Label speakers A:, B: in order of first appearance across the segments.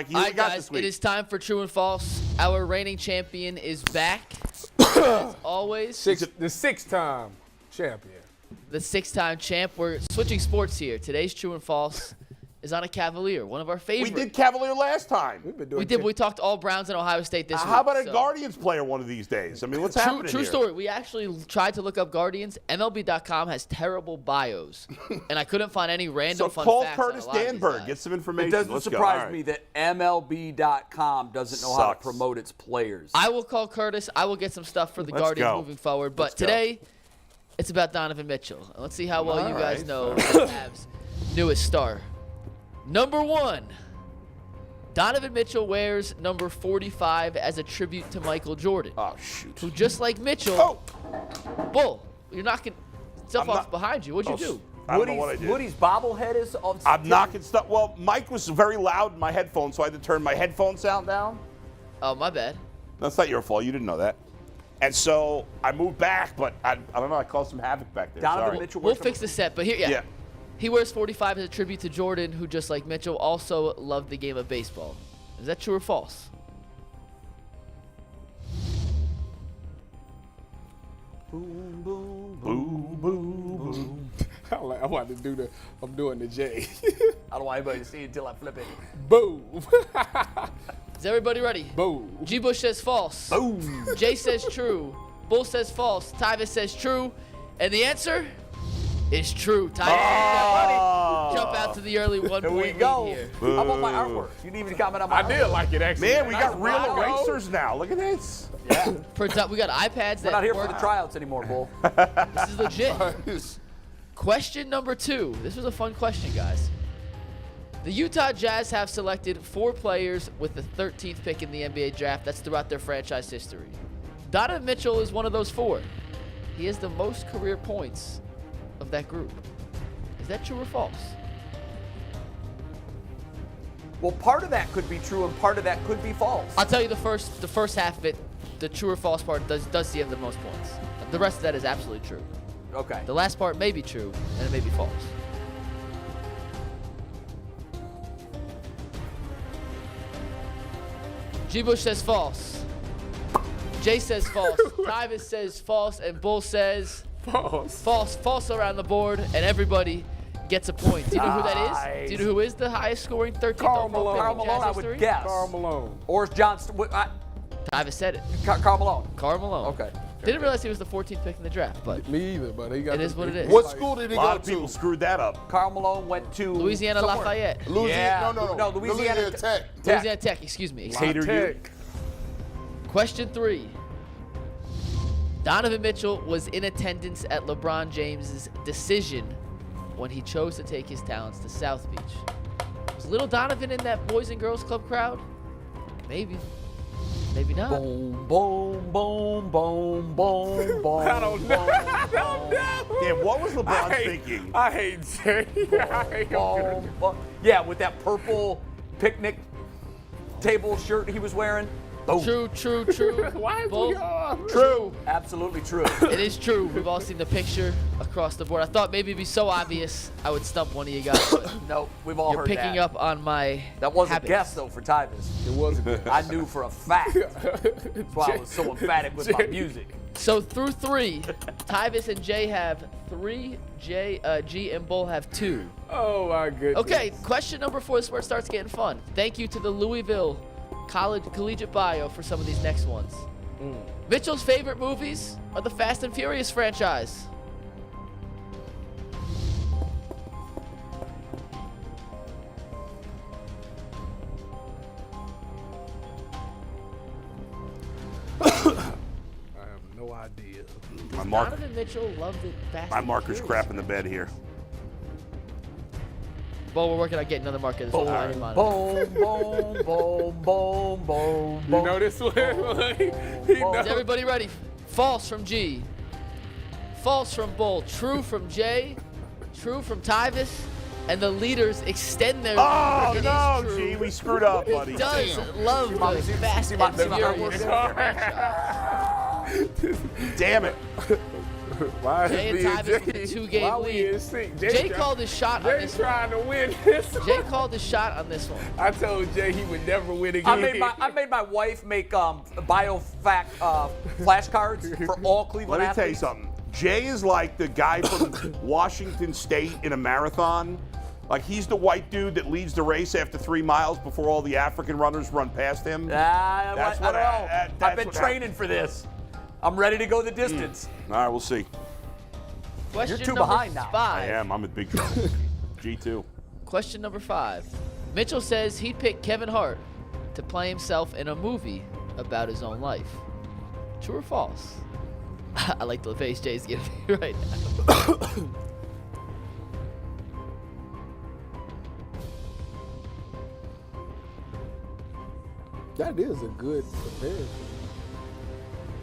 A: All right, guys, it is time for True and False. Our reigning champion is back, as always.
B: The six-time champion.
A: The six-time champ. We're switching sports here. Today's True and False is on a Cavalier, one of our favorites.
C: We did Cavalier last time.
A: We did. We talked all Browns and Ohio State this week.
C: How about a Guardians player one of these days? I mean, what's happening
A: True
C: here?
A: story. We actually tried to look up Guardians. MLB.com has terrible bios, and I couldn't find any random fun
C: call
A: facts.
C: Curtis Danberg. Get some information.
D: It doesn't surprise me that MLB.com doesn't know how to promote its players.
A: I will call Curtis. I will get some stuff for the Guardians moving forward. But today, it's about Donovan Mitchell. Let's see how well you guys know the Cavs' newest star. Number 1, Donovan Mitchell wears number 45 as a tribute to Michael Jordan.
C: Oh, shoot.
A: Who, just like Mitchell, Bull, you're knocking stuff off behind you. What'd you do?
C: I don't know what I did.
D: Woody's bobblehead is off.
C: I'm knocking stuff. Well, Mike was very loud in my headphones, so I had to turn my headphone sound down.
A: Oh, my bad.
C: That's not your fault. You didn't know that. And so I moved back, but I don't know. I caused some havoc back there.
D: Donovan
C: Sorry.
D: Mitchell.
A: We'll fix the set, but here, yeah. He wears 45 as a tribute to Jordan, who, just like Mitchell, also loved the game of baseball. Is that true or false?
D: Boom, boom,
C: Boom, boom, boom.
B: I wanted to do the. I'm doing the J.
D: I don't want anybody to see it until I flip it.
B: Boom.
A: Is everybody ready?
B: Boom.
A: G. Bush says false.
D: Boom.
A: Jay says true. Bull says false. Tyvis says true. And the answer is true. Tyvis, jump out to the early 1 point lead here.
D: How about my artwork? You didn't even comment on my
B: I did like it, actually.
C: Man, we got real erasers now. Look at this.
D: Yeah.
A: We got iPads
D: We're not here
A: work.
D: for the tryouts anymore, Bull.
A: This is legit. Question number 2. This was a fun question, guys. The Utah Jazz have selected 4 players with the 13th pick in the NBA draft. That's throughout their franchise history. Donovan Mitchell is one of those 4. He has the most career points of that group. Is that true or false?
D: Well, part of that could be true and part of that could be false.
A: I'll tell you the first half of it, the true or false part does he have the most points. The rest of that is absolutely true.
D: Okay.
A: The last part may be true and it may be false. G. Bush says false. Jay says false. Tyvis says false, and Bull says false. False around the board, and everybody gets a point. Do you know who that is? Do you know who is the highest scoring 13th
B: Karl
A: overall
B: Malone.
A: pick in
D: Karl
A: Jazz
D: Malone, I would
A: history?
D: guess.
B: Karl Malone.
D: Or is John...
A: Tyvis said it.
D: Karl Malone.
A: Karl Malone.
D: Okay.
A: Didn't realize he was the 14th pick in the draft, but
B: Me either, but he got.
A: it is what it is.
E: What school did he
C: A lot
E: go
C: of people
E: to?
C: screwed that up.
D: Karl Malone went to...
A: Louisiana
D: somewhere.
A: Lafayette.
E: Louisiana,
D: Yeah.
E: no,
D: Louisiana
E: Tech.
A: Louisiana Tech, excuse me.
C: Hater you.
A: Question 3. Donovan Mitchell was in attendance at LeBron James's decision when he chose to take his talents to South Beach. Was little Donovan in that Boys and Girls Club crowd? Maybe. Maybe not.
D: Boom, boom, boom, boom, boom, boom.
B: I don't know. I don't know.
C: Yeah, what was LeBron thinking?
B: I hate Jay. I hate him.
D: Boom, boom. Yeah, with that purple picnic table shirt he was wearing. Boom.
A: True.
B: Why is
A: Bull?
B: we on?
D: True. Absolutely true.
A: It is true. We've all seen the picture across the board. I thought maybe it'd be so obvious I would stump one of you guys. But
D: No, we've all
A: you're
D: heard
A: picking
D: that.
A: up on my
D: That was
A: habits.
D: a guess, though, for Tyvis.
B: It wasn't.
D: I knew for a fact. That's why I was so emphatic with my music.
A: So through 3, Tyvis and Jay have 3. G and Bull have 2.
B: Oh my goodness.
A: Okay, question number 4. This is where it starts getting fun. Thank you to the Louisville Collegiate Bio for some of these next ones. Mitchell's favorite movies are the Fast and Furious franchise.
B: I have no idea.
A: Donovan Mitchell loved it. Fast
C: My
A: and
C: marker's
A: Furious.
C: crap in the bed here.
A: Well, we're working on getting another marker. This one.
D: Boom, boom, boom, boom, boom,
B: You know this one? He
A: Is
B: knows.
A: everybody ready? False from G. False from Bull. True from Jay. True from Tyvis. And the leaders extend their
C: Oh,
A: lead. It
C: no,
A: is true.
C: G, we screwed up, buddy.
A: He does love the Fast
D: see my
A: and Furious
D: artwork?
A: franchise.
C: Damn it.
B: Why is
A: Jay and
B: me and
A: Tyvis with
B: Jay?
A: a 2-game
B: Why we
A: lead.
B: in sync?
A: Jay
B: try-
A: called his shot on
B: Jay
A: this one.
B: trying to win this.
A: Jay called his shot on this one.
B: I told Jay he would never win again.
D: I made my wife make biofact flashcards for all Cleveland
C: Let me tell you
D: athletes.
C: something. Jay is like the guy from Washington State in a marathon. Like, he's the white dude that leads the race after 3 miles before all the African runners run past him.
D: I don't know.
C: that's
D: I've been
C: what
D: training for this. I'm ready to go the distance.
C: All right, we'll see.
A: Question
D: You're two
A: number
D: behind now.
A: 5.
C: I am. I'm in big trouble. G2.
A: Question number 5. Mitchell says he'd pick Kevin Hart to play himself in a movie about his own life. True or false? I like the face Jay's giving me right now.
B: That is a good comparison.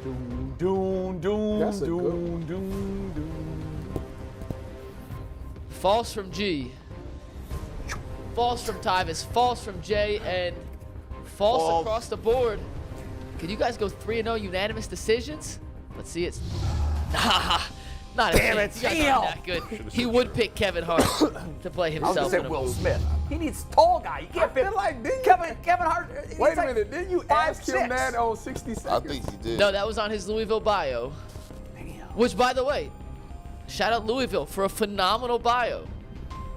D: Doom, doom, doom,
B: That's a good
D: doom,
B: one.
D: doom, doom.
A: False from G. False from Tyvis. False from Jay. And false
C: False.
A: across the board. Can you guys go 3-0 unanimous decisions? Let's see it. Nah. Not a
C: Damn
A: chance.
C: it.
A: You guys
D: Damn.
A: aren't that good. He would pick Kevin Hart to play
D: I was
A: himself
D: gonna
A: in
D: say
A: a
D: Will
A: movie.
D: Smith. He needs tall guy. You can't
B: I feel
D: fit
B: like, didn't you-
D: Kevin Hart. he's
B: Wait a
D: like
B: minute, didn't you
D: 5'6".
B: ask him that on 60
E: I
B: Seconds?
E: think he did.
A: No, that was on his Louisville bio. Which, by the way, shout out Louisville for a phenomenal bio.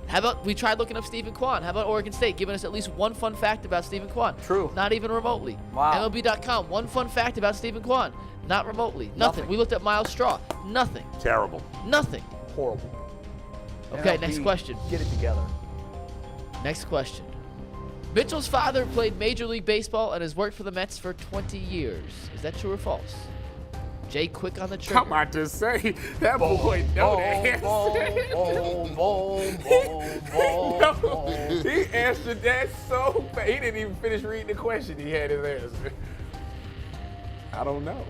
A: How about we tried looking up Stephen Kwan? How about Oregon State giving us at least one fun fact about Stephen Kwan?
D: True.
A: Not even remotely.
D: Wow.
A: MLB.com, one fun fact about Stephen Kwan. Not remotely. Nothing.
D: Nothing.
A: We looked at Miles Straw. Nothing.
C: Terrible.
A: Nothing.
D: Horrible.
A: Okay,
D: MLB,
A: next question.
D: Get it together.
A: Next question. Mitchell's father played Major League Baseball and has worked for the Mets for 20 years. Is that true or false? Jay, quick on the trigger.
B: Come on, just say that boy know the answer. No, he answered that so fast. He didn't even finish reading the question. He had his answer. I don't know.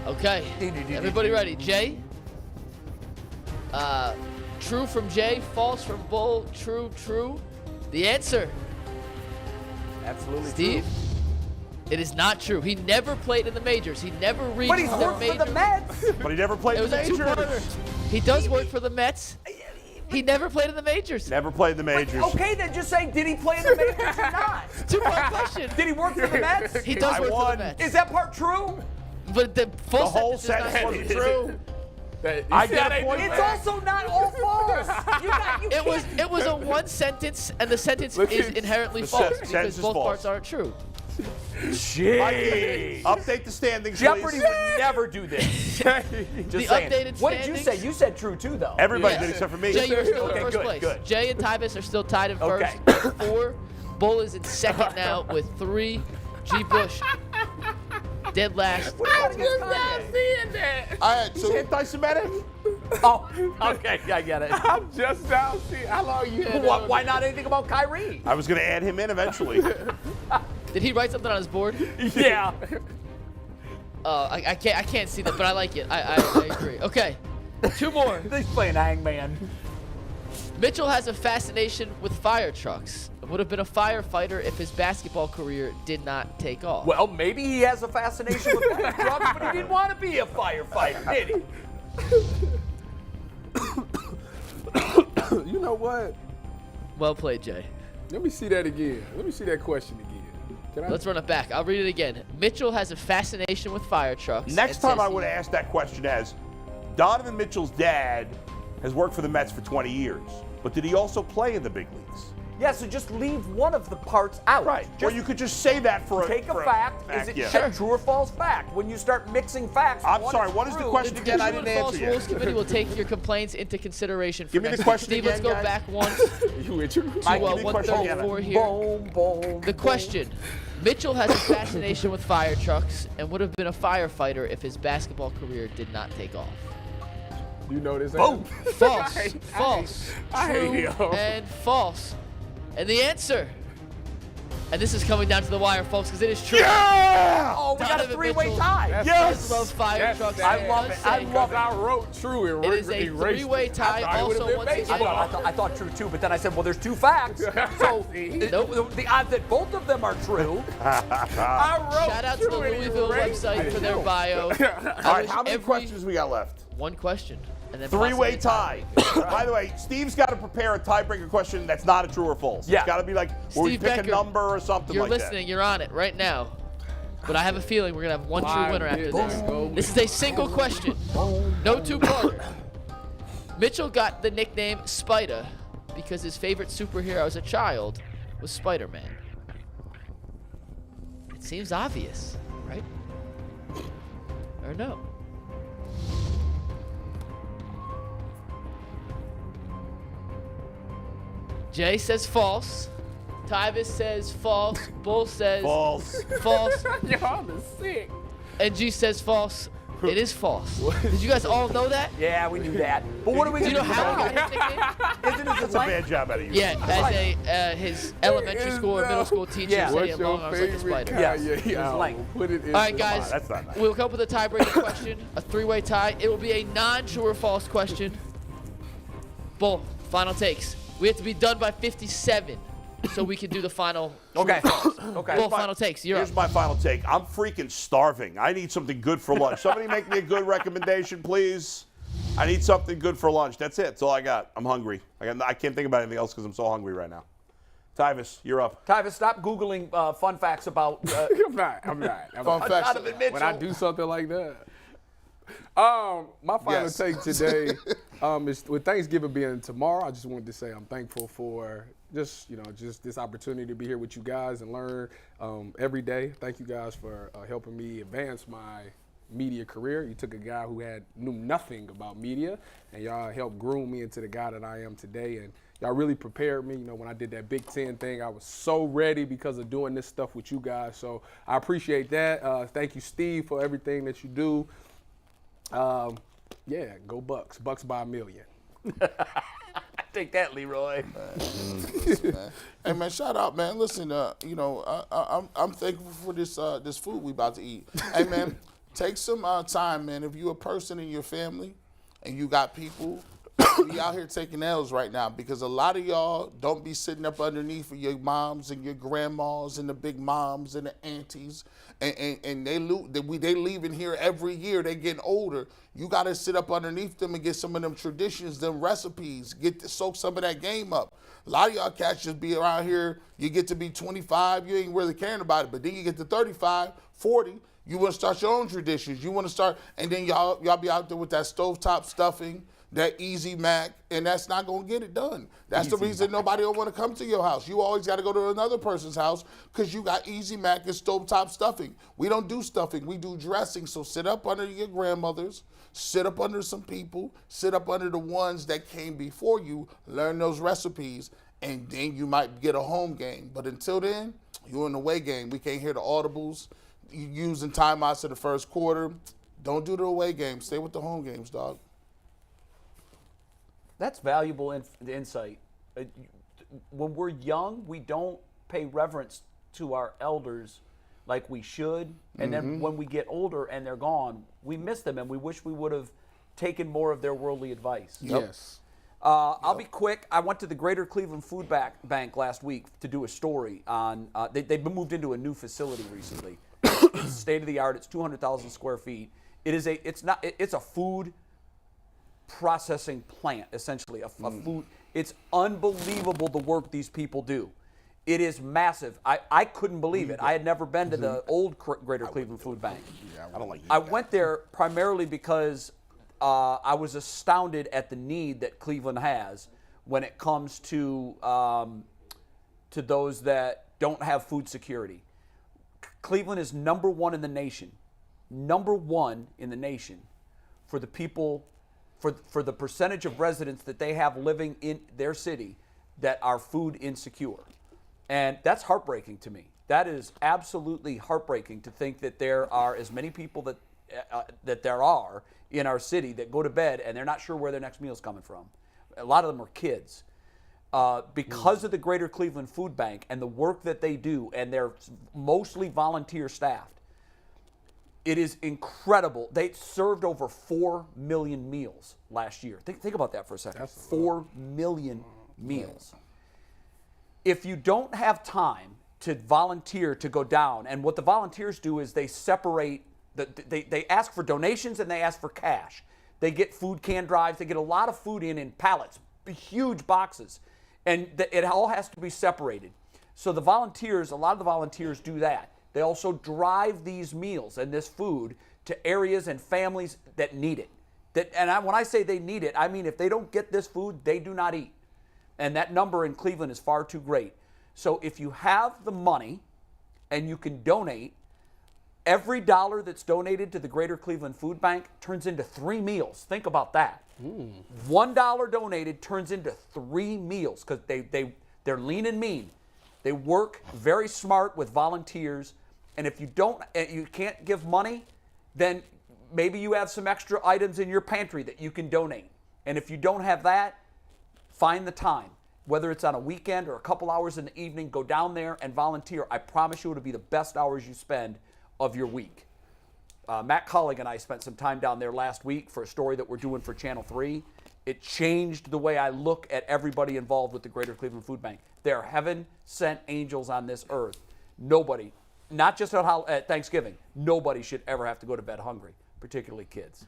A: Okay. Everybody ready? Jay? True from Jay, false from Bull, true, true. The answer,
D: Absolutely
A: Steve,
D: true.
A: it is not true. He never played in the majors. He never reached
D: But he's
A: the
D: worked
A: major.
D: for the Mets.
C: But he never played
A: It
C: in the
A: was a
C: majors.
A: two-parter. He does work for the Mets. He never played in the majors.
C: Never played in the majors.
D: Okay, then just say, did he play in the Mets or not?
A: Two-part question.
D: Did he work for the Mets?
A: He does
C: I
A: work for
C: won.
A: the Mets.
D: Is that part true?
A: But the full
C: The whole
A: sentence
C: sentence
A: is not true.
C: wasn't true.
B: I
C: get a point.
D: It's also not all false. You
A: It was a one sentence, and the sentence
B: Look
A: is
B: at-
A: inherently
C: The
A: false
C: sentence
A: because
C: is
A: both
C: false.
A: parts aren't true.
C: Mikey, update the standings,
D: Jeopardy
C: please.
D: would never do this. Just
A: The
D: saying.
A: updated
D: What did you say?
A: standings?
D: You said true too, though.
C: Everybody
A: Yeah.
C: did except for me.
A: Jay, you're still in
D: Okay,
A: first
D: good,
A: place.
D: good.
A: Jay and Tyvis are still tied in first
D: Okay.
A: with 4. Bull is in second now with 3. G. Bush dead last.
B: I'm just not seeing that.
E: I had
C: Is
E: two.
C: anti-Semitic?
D: Oh, okay, I get it.
B: I'm just now seeing. How long you had that?
D: Why not anything about Kyrie?
C: I was going to add him in eventually.
A: Did he write something on his board?
D: Yeah.
A: I can't see that, but I like it. I agree. Okay, 2 more.
D: He's playing Hangman.
A: Mitchell has a fascination with fire trucks. Would have been a firefighter if his basketball career did not take off.
D: Well, maybe he has a fascination with fire trucks, but he didn't want to be a firefighter, did he?
B: You know what?
A: Well played, Jay.
B: Let me see that again. Let me see that question again. Can I?
A: Let's run it back. I'll read it again. Mitchell has a fascination with fire trucks.
C: Next
A: and
C: time
A: says
C: I would
A: he-
C: have asked that question as, Donovan Mitchell's dad has worked for the Mets for 20 years, but did he also play in the big leagues?
D: Yeah, so just leave one of the parts out.
C: Right.
D: Just
C: Or you could just say that for
D: take
C: for
D: a fact. Is it
C: yeah.
D: true or false fact? When you start mixing facts,
C: I'm
D: one
C: sorry,
D: is
C: what is the
D: true,
C: question
A: The
C: again? I
A: True
C: didn't
A: and False
C: answer yet.
A: Rules Committee will take your complaints into consideration for
C: Give me the
A: next
C: question
A: week. Steve, let's
C: again,
A: go
C: guys.
A: back once
B: You with you?
A: to
C: Mike, give me the question again.
A: 134 here.
D: Boom, boom.
A: The question. Mitchell has a fascination with fire trucks and would have been a firefighter if his basketball career did not take off.
B: You know this.
C: Boom.
A: False.
B: I hate-
A: False.
B: I hate
A: True
B: him.
A: and false. And the answer, And this is coming down to the wire, folks, because it is true.
C: Yeah!
D: Oh, we got a
A: Donovan
D: three-way
A: Mitchell
D: tie.
C: Yes!
A: does love fire
B: Yes,
A: trucks.
B: I
A: He
D: love
A: does
D: it. I
A: say-
D: love it.
B: I wrote true and
A: It is a
B: erased
A: three-way
B: it.
A: tie.
B: I thought it
A: Also,
B: would've
A: once
B: been
A: again,
B: baseball.
D: I thought true too, but then I said, well, there's two facts. So the odds that both of them are true.
B: I wrote
A: shout out to the
B: true and
A: Louisville
B: erased
A: website
B: it.
A: for their bio.
C: All right, how many questions we got left?
A: One question. And then
C: Three-way
A: possibly
C: tie. By the way, Steve's got to prepare a tiebreaker question that's not a true or false.
D: Yeah.
C: It's got to be like where we
A: Steve
C: pick
A: Becker,
C: a number or something
A: You're
C: like
A: listening. You're on it right now. But I have a feeling we're going to have one true
B: Five
A: winner after
B: minutes. Go.
A: this. This is a single question. No two-parter. Mitchell got the nickname Spider because his favorite superhero as a child was Spider-Man. It seems obvious, right? Or no? Jay says false. Tyvis says false. Bull says
C: that. False.
A: false.
B: Y'all are sick.
A: And G says false. It is false. Did you guys all know that?
D: Yeah, we knew that. But what are we
A: Do you
D: going to
A: know
D: do?
A: how he got his nickname?
D: Isn't it
C: That's a bad job out of you.
A: Yeah, as his elementary school or middle school teacher
D: Yeah.
A: said
B: What's
A: he had
B: your
A: long arms like a
B: favorite
A: spider.
D: Yes,
B: Kanye
D: it was
B: album?
D: length.
B: Put it in
A: All right,
B: the-
A: guys.
C: That's not nice.
A: We'll come up with a tiebreaker question, a three-way tie. It will be a non-true or false question. Bull, final takes. We have to be done by 57 so we can do the final.
D: Okay. Okay.
A: Bull, final takes. You're
C: Here's
A: up.
C: my final take. I'm freaking starving. I need something good for lunch. Somebody make me a good recommendation, please. I need something good for lunch. That's it. That's all I got. I'm hungry. I can't think about anything else because I'm so hungry right now. Tyvis, you're up.
D: Tyvis, stop Googling fun facts about
B: I'm not.
E: Fun facts.
D: Donovan Mitchell.
B: When I do something like that. My final
E: Yes.
B: take today is with Thanksgiving being tomorrow. I just wanted to say I'm thankful for just this opportunity to be here with you guys and learn every day. Thank you guys for helping me advance my media career. You took a guy who knew nothing about media, and y'all helped groom me into the guy that I am today. And y'all really prepared me. When I did that Big Ten thing, I was so ready because of doing this stuff with you guys. So I appreciate that. Thank you, Steve, for everything that you do. Yeah, go Bucks. Bucks by 1,000,000.
D: Take that, Leroy.
E: Man. Hey man, shout out, man. Listen, I'm thankful for this food we about to eat. Hey man, take some time, man. If you're a person in your family and you got people, be out here taking L's right now because a lot of y'all don't be sitting up underneath of your moms and your grandmas and the big moms and the aunties, and they leaving here every year. They getting older. You got to sit up underneath them and get some of them traditions, them recipes, soak some of that game up. A lot of y'all cats just be around here. You get to be 25, you ain't really caring about it, but then you get to 35, 40. You want to start your own traditions. You want to start, and then y'all be out there with that stovetop stuffing, that Easy Mac, and that's not going to get it done. That's the reason nobody will want to come to your house. You always got to go to another person's house because you got Easy Mac and stovetop stuffing. We don't do stuffing. We do dressing. So sit up under your grandmothers, sit up under some people, sit up under the ones that came before you, learn those recipes, and then you might get a home game. But until then, you're in the away game. We can't hear the audibles. You using timeouts in the first quarter. Don't do the away game. Stay with the home games, dog.
D: That's valuable insight. When we're young, we don't pay reverence to our elders like we should. And then when we get older and they're gone, we miss them and we wish we would have taken more of their worldly advice.
B: Yes.
D: I'll be quick. I went to the Greater Cleveland Food Bank last week to do a story on. They've moved into a new facility recently. It's state of the art. It's 200,000 square feet. It's a food processing plant, essentially, a food. It's unbelievable the work these people do. It is massive. I couldn't believe it. I had never been to the old Greater Cleveland Food Bank.
C: I don't like
D: I went there primarily because I was astounded at the need that Cleveland has when it comes to those that don't have food security. Cleveland is number one in the nation for the people, for the percentage of residents that they have living in their city that are food insecure. And that's heartbreaking to me. That is absolutely heartbreaking to think that there are as many people that there are in our city that go to bed and they're not sure where their next meal is coming from. A lot of them are kids. because of the Greater Cleveland Food Bank and the work that they do, and they're mostly volunteer staffed, it is incredible. They served over 4 million meals last year. Think about that for a second.
B: That's
D: 4 million meals. If you don't have time to volunteer to go down, and what the volunteers do is they separate, they ask for donations and they ask for cash. They get food can drives. They get a lot of food in pallets, huge boxes, and it all has to be separated. So the volunteers, a lot of the volunteers do that. They also drive these meals and this food to areas and families that need it. When I say they need it, I mean if they don't get this food, they do not eat. And that number in Cleveland is far too great. So if you have the money and you can donate, every dollar that's donated to the Greater Cleveland Food Bank turns into 3 meals. Think about that. $1 donated turns into 3 meals because they're lean and mean. They work very smart with volunteers. And if you can't give money, then maybe you have some extra items in your pantry that you can donate. And if you don't have that, find the time. Whether it's on a weekend or a couple hours in the evening, go down there and volunteer. I promise you it'll be the best hours you spend of your week. Matt Collig and I spent some time down there last week for a story that we're doing for Channel 3. It changed the way I look at everybody involved with the Greater Cleveland Food Bank. They're heaven-sent angels on this earth. Nobody, not just at Thanksgiving, nobody should ever have to go to bed hungry, particularly kids.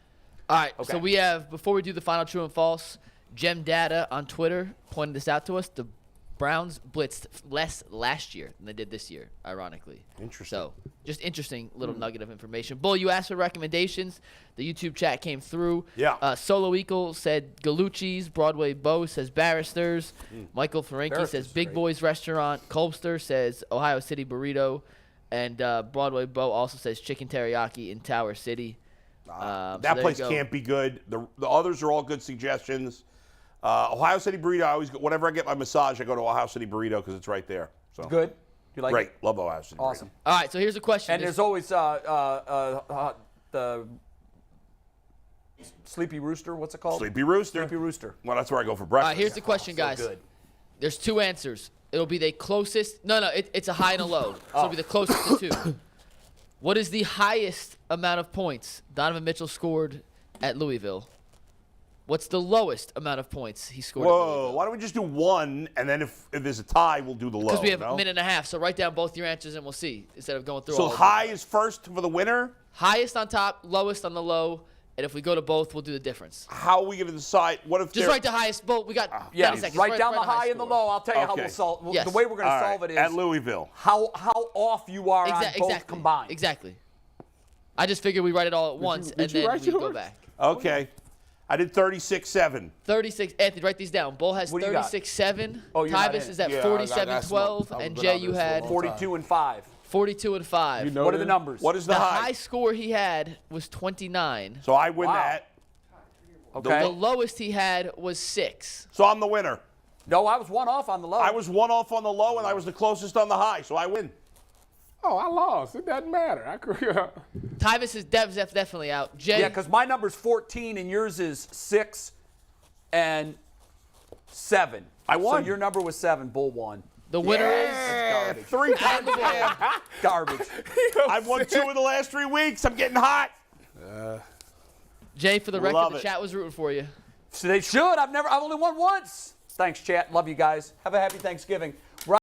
A: All right,
D: Okay.
A: so we have, before we do the final true and false, Gem Data on Twitter pointed this out to us. The Browns blitzed less last year than they did this year, ironically.
C: Interesting.
A: So, just interesting little nugget of information. Bull, you asked for recommendations. The YouTube chat came through.
C: Yeah.
A: Solo Eagle said Galucci's. Broadway Bo says Barristers. Michael Ferenki
D: Barristers
A: says
D: is
A: Big
D: great.
A: Boys Restaurant. Colbster says Ohio City Burrito. And Broadway Bo also says Chicken Teriyaki in Tower City. So
C: that
A: there you
C: place
A: go.
C: can't be good. The others are all good suggestions. Ohio City Burrito, I always go, whenever I get my massage, I go to Ohio City Burrito because it's right there. So
D: Good? You like
C: great.
D: it?
C: Love Ohio City
D: Awesome.
C: Burrito.
A: All right, so here's a question.
D: And there's always the Sleepy Rooster. What's it called?
C: Sleepy Rooster.
D: Sleepy Rooster.
C: Well, that's where I go for
A: All
C: breakfast.
A: right, here's the question, guys.
D: Good.
A: There's 2 answers. It'll be the closest. No, it's a high and a low. So it'll be the closest to 2. What is the highest amount of points Donovan Mitchell scored at Louisville? What's the lowest amount of points he scored at
C: Whoa,
A: Louisville?
C: why don't we just do one, and then if there's a tie, we'll do the low.
A: Because we have
C: no?
A: a minute and a half, so write down both your answers and we'll see instead of going through
C: So
A: all of them.
C: high is first for the winner?
A: Highest on top, lowest on the low, and if we go to both, we'll do the difference.
C: How are we going to decide? What if
A: Just
C: they're-
A: write the highest. Both. We got 30
D: Yeah,
A: seconds.
D: write down the high and the
A: score.
D: low. I'll tell you how
C: Okay.
D: we'll solve.
A: Yes.
D: The way we're going to
C: All right,
D: solve it is
C: at Louisville.
D: how off you are on both
A: Exactly.
D: combined.
A: Exactly. I just figured we write it all at once
B: did
A: and
B: you
A: then
B: write
A: we go
B: yours?
A: back.
C: Okay. I did 36-7.
A: 36. Anthony, write these down. Bull has
D: What do you got?
A: 36-7.
D: Oh, you're not
A: Tyvis
D: in.
A: is at
E: Yeah, I got
A: 47-12,
E: smoked.
A: and
E: I've
A: Jay,
E: been
A: you
E: out there
A: had
E: for a long time.
D: 42-5.
A: 42-5.
B: You know
D: What are the
B: this?
D: numbers?
C: What is the,
A: The
C: high?
A: high score he had was 29.
C: So I win
D: Wow.
C: that.
D: Okay.
A: The lowest he had was 6.
C: So I'm the winner.
D: No, I was one off on the low.
C: I was one off on the low, and I was the closest on the high, so I win.
B: Oh, I lost. It doesn't matter.
A: Tyvis is definitely out. Jay,
D: Yeah, because my number's 14 and yours is 6 and 7.
C: I won.
D: So your number was 7. Bull won.
A: the winner is
D: Garbage.
C: 3 times.
D: Garbage.
C: I've won 2 in the last 3 weeks. I'm getting hot.
A: Jay. For the record,
C: Love
A: the
C: it.
A: chat was rooting for you.
D: So they should. I've only won once. Thanks, chat. Love you guys. Have a happy Thanksgiving.